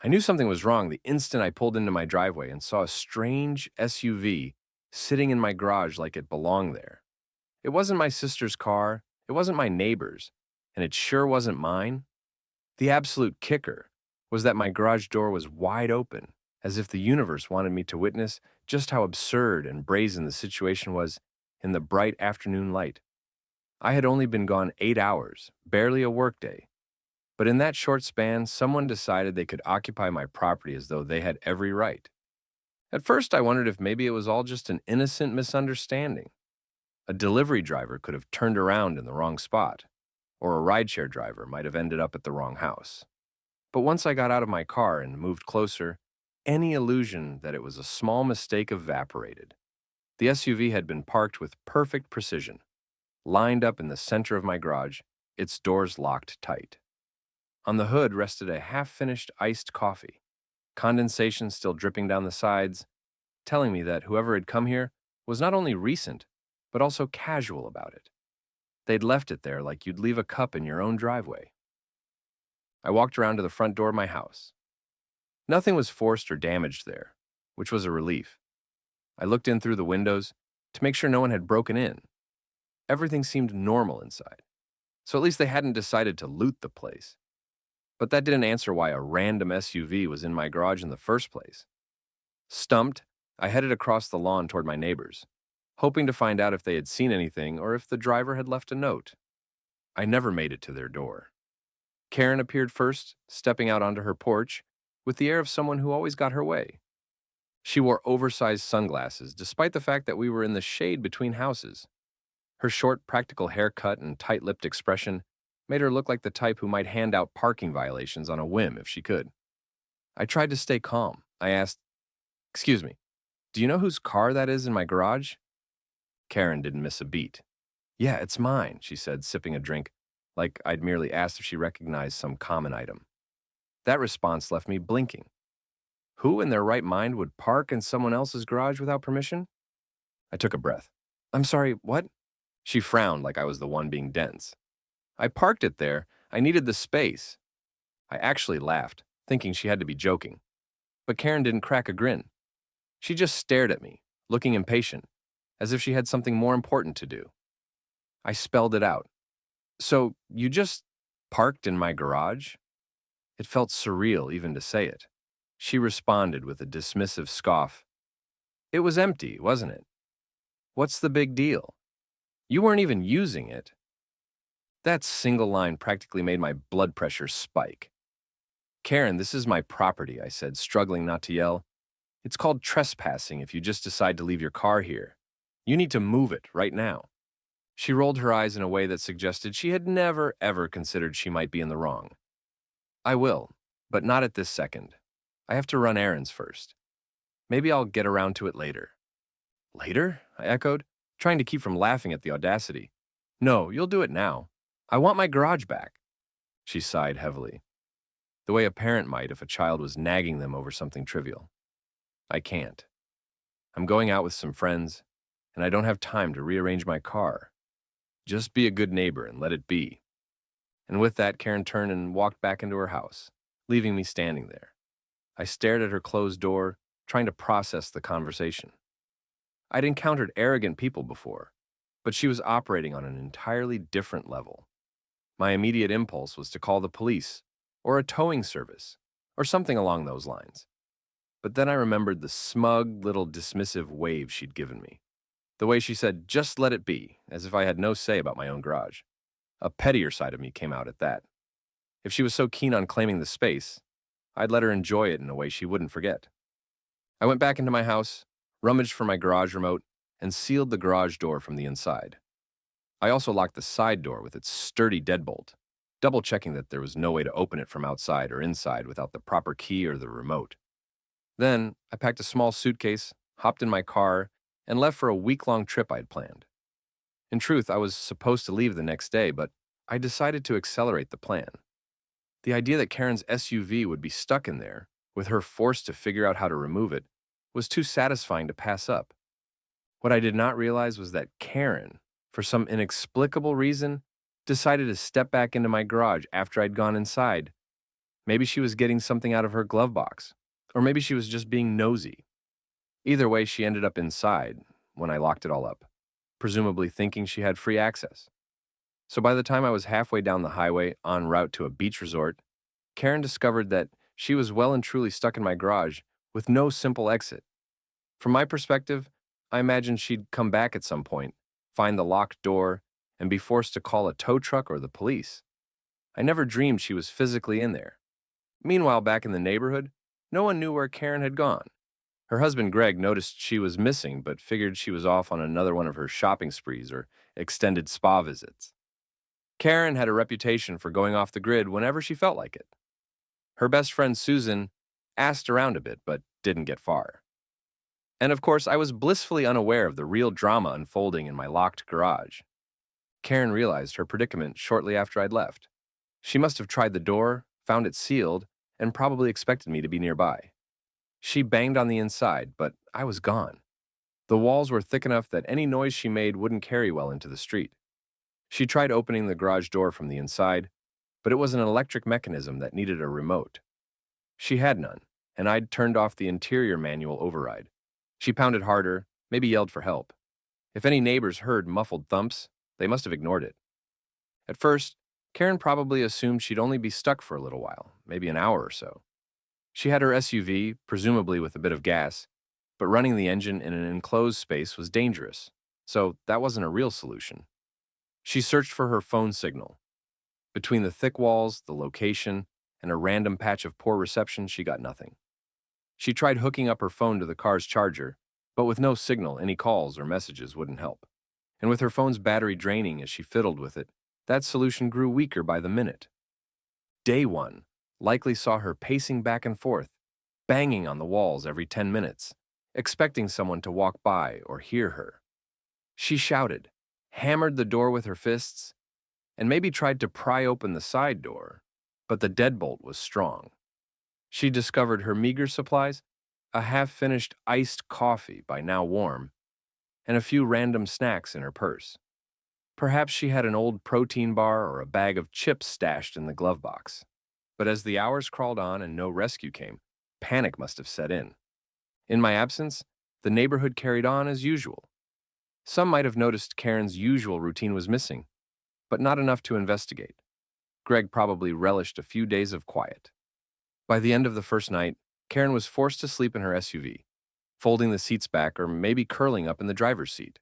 I knew something was wrong the instant I pulled into my driveway and saw a strange SUV sitting in my garage like it belonged there. It wasn't my sister's car, it wasn't my neighbor's, and it sure wasn't mine. The absolute kicker was that my garage door was wide open, as if the universe wanted me to witness just how absurd and brazen the situation was in the bright afternoon light. I had only been gone 8 hours, barely a workday, but in that short span, someone decided they could occupy my property as though they had every right. At first, I wondered if maybe it was all just an innocent misunderstanding. A delivery driver could have turned around in the wrong spot, or a rideshare driver might have ended up at the wrong house. But once I got out of my car and moved closer, any illusion that it was a small mistake evaporated. The SUV had been parked with perfect precision, lined up in the center of my garage, its doors locked tight. On the hood rested a half-finished iced coffee, condensation still dripping down the sides, telling me that whoever had come here was not only recent, but also casual about it. They'd left it there like you'd leave a cup in your own driveway. I walked around to the front door of my house. Nothing was forced or damaged there, which was a relief. I looked in through the windows to make sure no one had broken in. Everything seemed normal inside, so at least they hadn't decided to loot the place. But that didn't answer why a random SUV was in my garage in the first place. Stumped, I headed across the lawn toward my neighbors, hoping to find out if they had seen anything or if the driver had left a note. I never made it to their door. Karen appeared first, stepping out onto her porch with the air of someone who always got her way. She wore oversized sunglasses, despite the fact that we were in the shade between houses. Her short, practical haircut and tight-lipped expression made her look like the type who might hand out parking violations on a whim if she could. I tried to stay calm. I asked, "Excuse me, do you know whose car that is in my garage?" Karen didn't miss a beat. "Yeah, it's mine," she said, sipping a drink, like I'd merely asked if she recognized some common item. That response left me blinking. Who in their right mind would park in someone else's garage without permission? I took a breath. "I'm sorry, what?" She frowned like I was the one being dense. "I parked it there. I needed the space." I actually laughed, thinking she had to be joking. But Karen didn't crack a grin. She just stared at me, looking impatient, as if she had something more important to do. I spelled it out. "So, you just parked in my garage?" It felt surreal even to say it. She responded with a dismissive scoff. "It was empty, wasn't it? What's the big deal? You weren't even using it." That single line practically made my blood pressure spike. "Karen, this is my property," I said, struggling not to yell. "It's called trespassing if you just decide to leave your car here. You need to move it right now." She rolled her eyes in a way that suggested she had never, ever considered she might be in the wrong. "I will, but not at this second. I have to run errands first. Maybe I'll get around to it later." "Later?" I echoed, trying to keep from laughing at the audacity. "No, you'll do it now. I want my garage back." She sighed heavily, the way a parent might if a child was nagging them over something trivial. "I can't. I'm going out with some friends, and I don't have time to rearrange my car. Just be a good neighbor and let it be." And with that, Karen turned and walked back into her house, leaving me standing there. I stared at her closed door, trying to process the conversation. I'd encountered arrogant people before, but she was operating on an entirely different level. My immediate impulse was to call the police, or a towing service, or something along those lines. But then I remembered the smug little dismissive wave she'd given me. The way she said, "Just let it be," as if I had no say about my own garage. A pettier side of me came out at that. If she was so keen on claiming the space, I'd let her enjoy it in a way she wouldn't forget. I went back into my house, rummaged for my garage remote, and sealed the garage door from the inside. I also locked the side door with its sturdy deadbolt, double-checking that there was no way to open it from outside or inside without the proper key or the remote. Then, I packed a small suitcase, hopped in my car, and left for a week-long trip I'd planned. In truth, I was supposed to leave the next day, but I decided to accelerate the plan. The idea that Karen's SUV would be stuck in there, with her forced to figure out how to remove it, was too satisfying to pass up. What I did not realize was that Karen, for some inexplicable reason, decided to step back into my garage after I'd gone inside. Maybe she was getting something out of her glove box. Or maybe she was just being nosy. Either way, she ended up inside when I locked it all up, presumably thinking she had free access. So by the time I was halfway down the highway en route to a beach resort, Karen discovered that she was well and truly stuck in my garage with no simple exit. From my perspective, I imagined she'd come back at some point, find the locked door, and be forced to call a tow truck or the police. I never dreamed she was physically in there. Meanwhile, back in the neighborhood, no one knew where Karen had gone. Her husband Greg noticed she was missing, but figured she was off on another one of her shopping sprees or extended spa visits. Karen had a reputation for going off the grid whenever she felt like it. Her best friend Susan asked around a bit, but didn't get far. And of course, I was blissfully unaware of the real drama unfolding in my locked garage. Karen realized her predicament shortly after I'd left. She must have tried the door, found it sealed, and probably expected me to be nearby. She banged on the inside, but I was gone. The walls were thick enough that any noise she made wouldn't carry well into the street. She tried opening the garage door from the inside, but it was an electric mechanism that needed a remote. She had none, and I'd turned off the interior manual override. She pounded harder, maybe yelled for help. If any neighbors heard muffled thumps, they must have ignored it. At first, Karen probably assumed she'd only be stuck for a little while, maybe an hour or so. She had her SUV, presumably with a bit of gas, but running the engine in an enclosed space was dangerous, so that wasn't a real solution. She searched for her phone signal. Between the thick walls, the location, and a random patch of poor reception, she got nothing. She tried hooking up her phone to the car's charger, but with no signal, any calls or messages wouldn't help. And with her phone's battery draining as she fiddled with it, that solution grew weaker by the minute. Day one likely saw her pacing back and forth, banging on the walls every 10 minutes, expecting someone to walk by or hear her. She shouted, hammered the door with her fists, and maybe tried to pry open the side door, but the deadbolt was strong. She discovered her meager supplies, a half-finished iced coffee by now warm, and a few random snacks in her purse. Perhaps she had an old protein bar or a bag of chips stashed in the glove box. But as the hours crawled on and no rescue came, panic must have set in. In my absence, the neighborhood carried on as usual. Some might have noticed Karen's usual routine was missing, but not enough to investigate. Greg probably relished a few days of quiet. By the end of the first night, Karen was forced to sleep in her SUV, folding the seats back or maybe curling up in the driver's seat.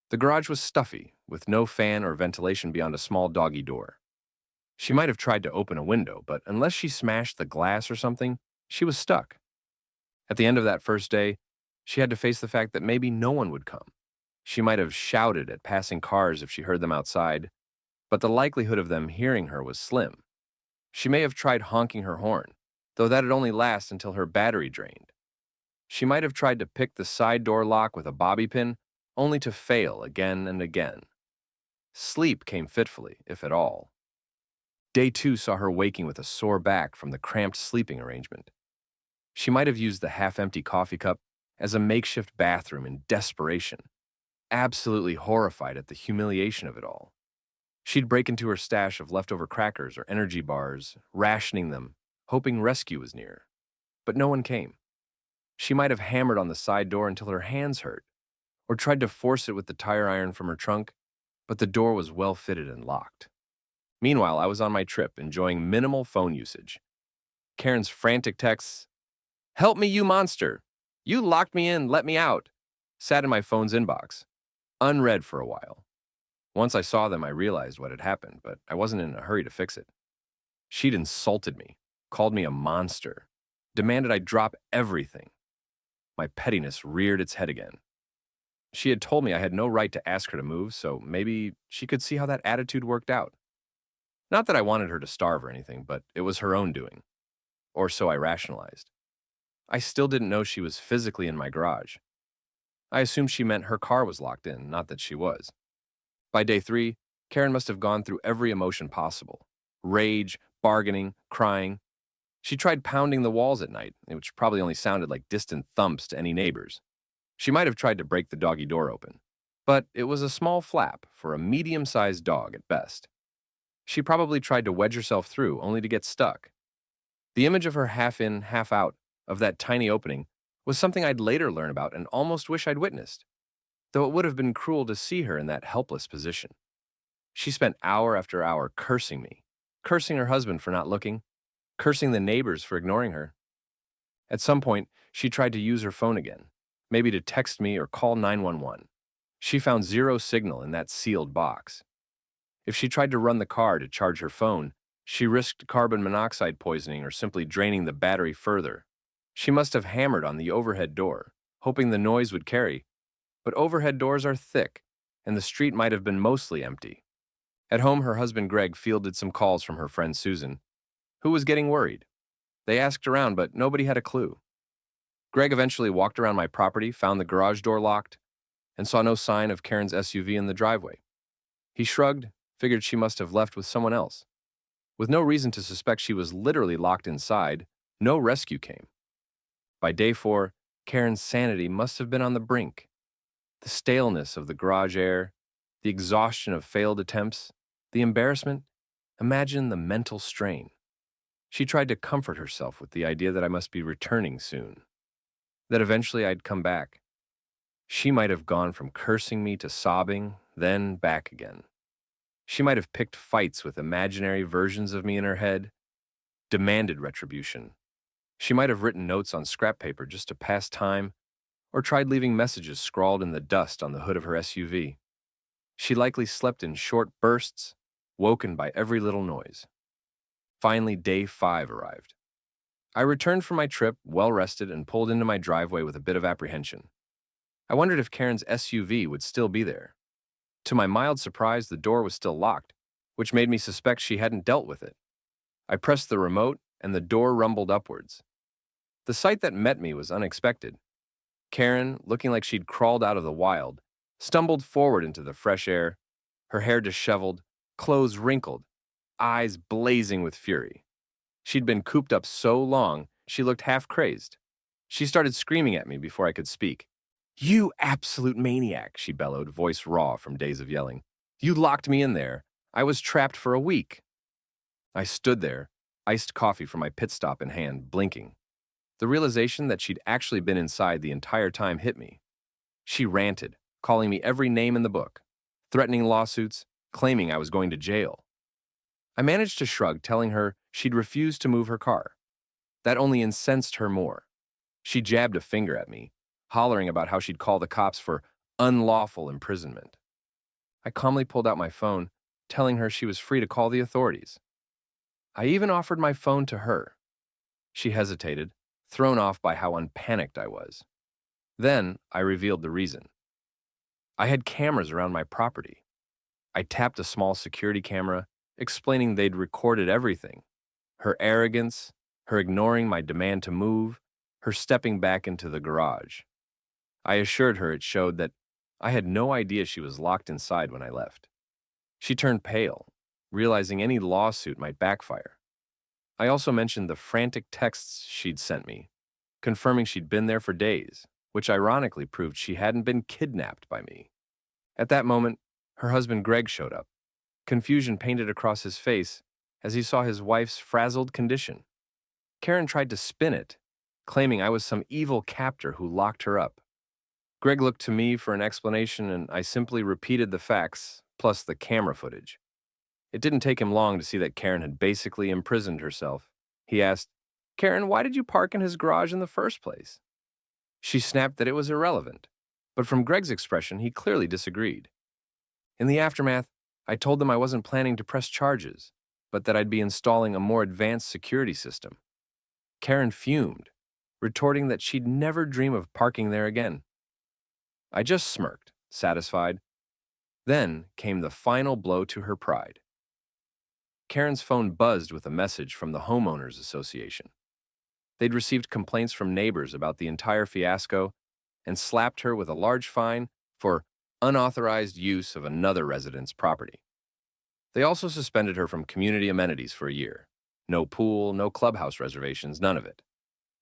The garage was stuffy, with no fan or ventilation beyond a small doggy door. She might have tried to open a window, but unless she smashed the glass or something, she was stuck. At the end of that first day, she had to face the fact that maybe no one would come. She might have shouted at passing cars if she heard them outside, but the likelihood of them hearing her was slim. She may have tried honking her horn, though that'd only last until her battery drained. She might have tried to pick the side door lock with a bobby pin, only to fail again and again. Sleep came fitfully, if at all. Day two saw her waking with a sore back from the cramped sleeping arrangement. She might have used the half-empty coffee cup as a makeshift bathroom in desperation, absolutely horrified at the humiliation of it all. She'd break into her stash of leftover crackers or energy bars, rationing them, hoping rescue was near. But no one came. She might have hammered on the side door until her hands hurt, or tried to force it with the tire iron from her trunk, but the door was well fitted and locked. Meanwhile, I was on my trip, enjoying minimal phone usage. Karen's frantic texts, "Help me, you monster! You locked me in, let me out!" sat in my phone's inbox, unread for a while. Once I saw them, I realized what had happened, but I wasn't in a hurry to fix it. She'd insulted me, called me a monster, demanded I drop everything. My pettiness reared its head again. She had told me I had no right to ask her to move, so maybe she could see how that attitude worked out. Not that I wanted her to starve or anything, but it was her own doing. Or so I rationalized. I still didn't know she was physically in my garage. I assumed she meant her car was locked in, not that she was. By day three, Karen must have gone through every emotion possible. Rage, bargaining, crying. She tried pounding the walls at night, which probably only sounded like distant thumps to any neighbors. She might have tried to break the doggy door open, but it was a small flap for a medium-sized dog at best. She probably tried to wedge herself through, only to get stuck. The image of her half in, half out of that tiny opening was something I'd later learn about and almost wish I'd witnessed, though it would have been cruel to see her in that helpless position. She spent hour after hour cursing me, cursing her husband for not looking, cursing the neighbors for ignoring her. At some point, she tried to use her phone again, maybe to text me or call 911. She found zero signal in that sealed box. If she tried to run the car to charge her phone, she risked carbon monoxide poisoning or simply draining the battery further. She must have hammered on the overhead door, hoping the noise would carry, but overhead doors are thick, and the street might have been mostly empty. At home, her husband Greg fielded some calls from her friend Susan, who was getting worried. They asked around, but nobody had a clue. Greg eventually walked around my property, found the garage door locked, and saw no sign of Karen's SUV in the driveway. He shrugged, figured she must have left with someone else. With no reason to suspect she was literally locked inside, no rescue came. By day 4, Karen's sanity must have been on the brink. The staleness of the garage air, the exhaustion of failed attempts, the embarrassment, imagine the mental strain. She tried to comfort herself with the idea that I must be returning soon, that eventually I'd come back. She might have gone from cursing me to sobbing, then back again. She might have picked fights with imaginary versions of me in her head, demanded retribution. She might have written notes on scrap paper just to pass time, or tried leaving messages scrawled in the dust on the hood of her SUV. She likely slept in short bursts, woken by every little noise. Finally, day 5 arrived. I returned from my trip, well-rested, and pulled into my driveway with a bit of apprehension. I wondered if Karen's SUV would still be there. To my mild surprise, the door was still locked, which made me suspect she hadn't dealt with it. I pressed the remote, and the door rumbled upwards. The sight that met me was unexpected. Karen, looking like she'd crawled out of the wild, stumbled forward into the fresh air, her hair disheveled, clothes wrinkled, eyes blazing with fury. She'd been cooped up so long, she looked half crazed. She started screaming at me before I could speak. "You absolute maniac," she bellowed, voice raw from days of yelling. "You locked me in there. I was trapped for a week." I stood there, iced coffee from my pit stop in hand, blinking. The realization that she'd actually been inside the entire time hit me. She ranted, calling me every name in the book, threatening lawsuits, claiming I was going to jail. I managed to shrug, telling her she'd refused to move her car. That only incensed her more. She jabbed a finger at me, hollering about how she'd call the cops for unlawful imprisonment. I calmly pulled out my phone, telling her she was free to call the authorities. I even offered my phone to her. She hesitated, thrown off by how unpanicked I was. Then I revealed the reason. I had cameras around my property. I tapped a small security camera, explaining they'd recorded everything. Her arrogance, her ignoring my demand to move, her stepping back into the garage. I assured her it showed that I had no idea she was locked inside when I left. She turned pale, realizing any lawsuit might backfire. I also mentioned the frantic texts she'd sent me, confirming she'd been there for days, which ironically proved she hadn't been kidnapped by me. At that moment, her husband Greg showed up. Confusion painted across his face as he saw his wife's frazzled condition. Karen tried to spin it, claiming I was some evil captor who locked her up. Greg looked to me for an explanation, and I simply repeated the facts, plus the camera footage. It didn't take him long to see that Karen had basically imprisoned herself. He asked, "Karen, why did you park in his garage in the first place?" She snapped that it was irrelevant, but from Greg's expression, he clearly disagreed. In the aftermath, I told them I wasn't planning to press charges, but that I'd be installing a more advanced security system. Karen fumed, retorting that she'd never dream of parking there again. I just smirked, satisfied. Then came the final blow to her pride. Karen's phone buzzed with a message from the Homeowners Association. They'd received complaints from neighbors about the entire fiasco and slapped her with a large fine for unauthorized use of another resident's property. They also suspended her from community amenities for a year. No pool, no clubhouse reservations, none of it.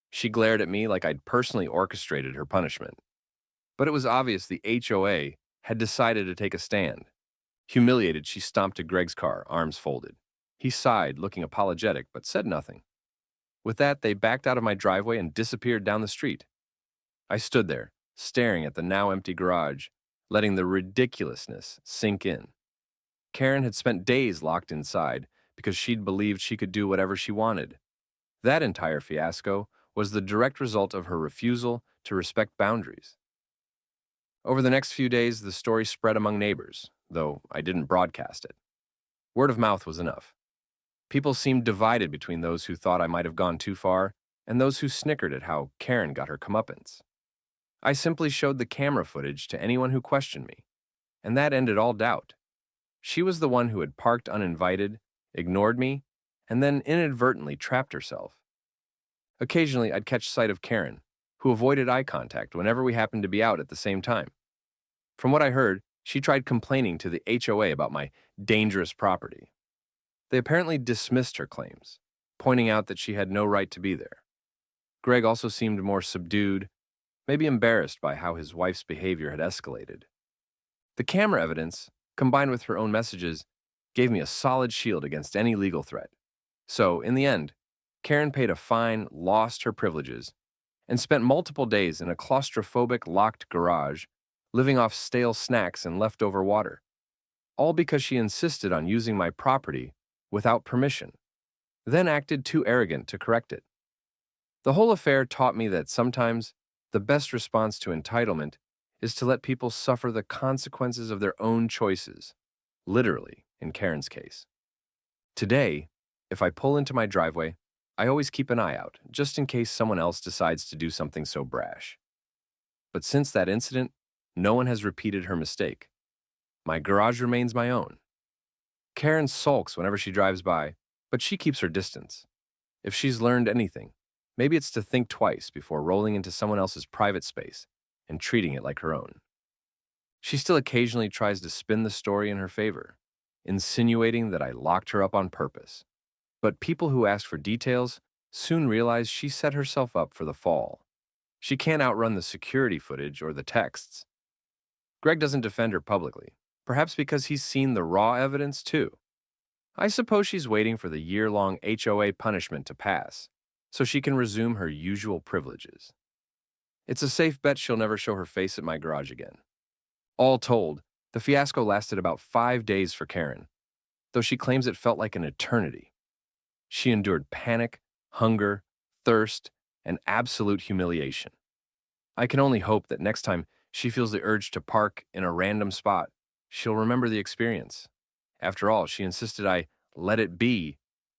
She glared at me like I'd personally orchestrated her punishment. But it was obvious the HOA had decided to take a stand. Humiliated, she stomped to Greg's car, arms folded. He sighed, looking apologetic, but said nothing. With that, they backed out of my driveway and disappeared down the street. I stood there, staring at the now empty garage, letting the ridiculousness sink in. Karen had spent days locked inside because she'd believed she could do whatever she wanted. That entire fiasco was the direct result of her refusal to respect boundaries. Over the next few days, the story spread among neighbors, though I didn't broadcast it. Word of mouth was enough. People seemed divided between those who thought I might have gone too far and those who snickered at how Karen got her comeuppance. I simply showed the camera footage to anyone who questioned me, and that ended all doubt. She was the one who had parked uninvited, ignored me, and then inadvertently trapped herself. Occasionally, I'd catch sight of Karen, who avoided eye contact whenever we happened to be out at the same time. From what I heard, she tried complaining to the HOA about my dangerous property. They apparently dismissed her claims, pointing out that she had no right to be there. Greg also seemed more subdued, maybe embarrassed by how his wife's behavior had escalated. The camera evidence, combined with her own messages, gave me a solid shield against any legal threat. So, in the end, Karen paid a fine, lost her privileges, and spent multiple days in a claustrophobic locked garage, living off stale snacks and leftover water, all because she insisted on using my property without permission, then acted too arrogant to correct it. The whole affair taught me that sometimes the best response to entitlement is to let people suffer the consequences of their own choices, literally, in Karen's case. Today, if I pull into my driveway, I always keep an eye out, just in case someone else decides to do something so brash. But since that incident, no one has repeated her mistake. My garage remains my own. Karen sulks whenever she drives by, but she keeps her distance. If she's learned anything, maybe it's to think twice before rolling into someone else's private space and treating it like her own. She still occasionally tries to spin the story in her favor, insinuating that I locked her up on purpose. But people who ask for details soon realize she set herself up for the fall. She can't outrun the security footage or the texts. Greg doesn't defend her publicly, perhaps because he's seen the raw evidence too. I suppose she's waiting for the year-long HOA punishment to pass, so she can resume her usual privileges. It's a safe bet she'll never show her face at my garage again. All told, the fiasco lasted about 5 days for Karen, though she claims it felt like an eternity. She endured panic, hunger, thirst, and absolute humiliation. I can only hope that next time she feels the urge to park in a random spot, she'll remember the experience. After all, she insisted I let it be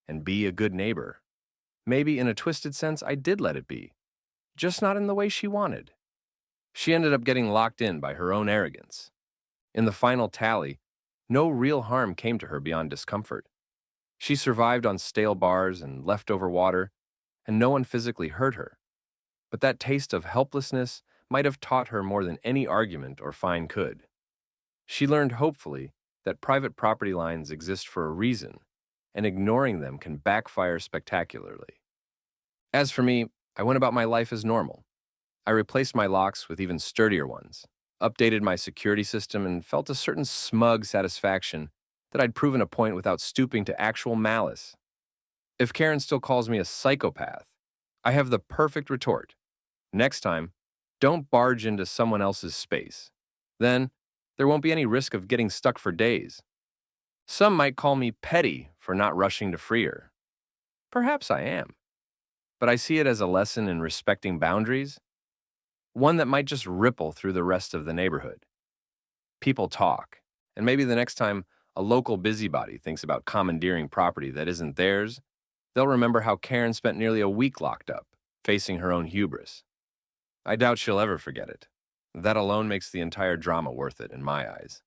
and be a good neighbor. Maybe in a twisted sense, I did let it be, just not in the way she wanted. She ended up getting locked in by her own arrogance. In the final tally, no real harm came to her beyond discomfort. She survived on stale bars and leftover water, and no one physically hurt her. But that taste of helplessness might have taught her more than any argument or fine could. She learned, hopefully, that private property lines exist for a reason, and ignoring them can backfire spectacularly. As for me, I went about my life as normal. I replaced my locks with even sturdier ones, updated my security system, and felt a certain smug satisfaction that I'd proven a point without stooping to actual malice. If Karen still calls me a psychopath, I have the perfect retort. Next time, don't barge into someone else's space. Then, there won't be any risk of getting stuck for days. Some might call me petty for not rushing to free her. Perhaps I am. But I see it as a lesson in respecting boundaries, one that might just ripple through the rest of the neighborhood. People talk, and maybe the next time a local busybody thinks about commandeering property that isn't theirs, they'll remember how Karen spent nearly a week locked up, facing her own hubris. I doubt she'll ever forget it. That alone makes the entire drama worth it in my eyes.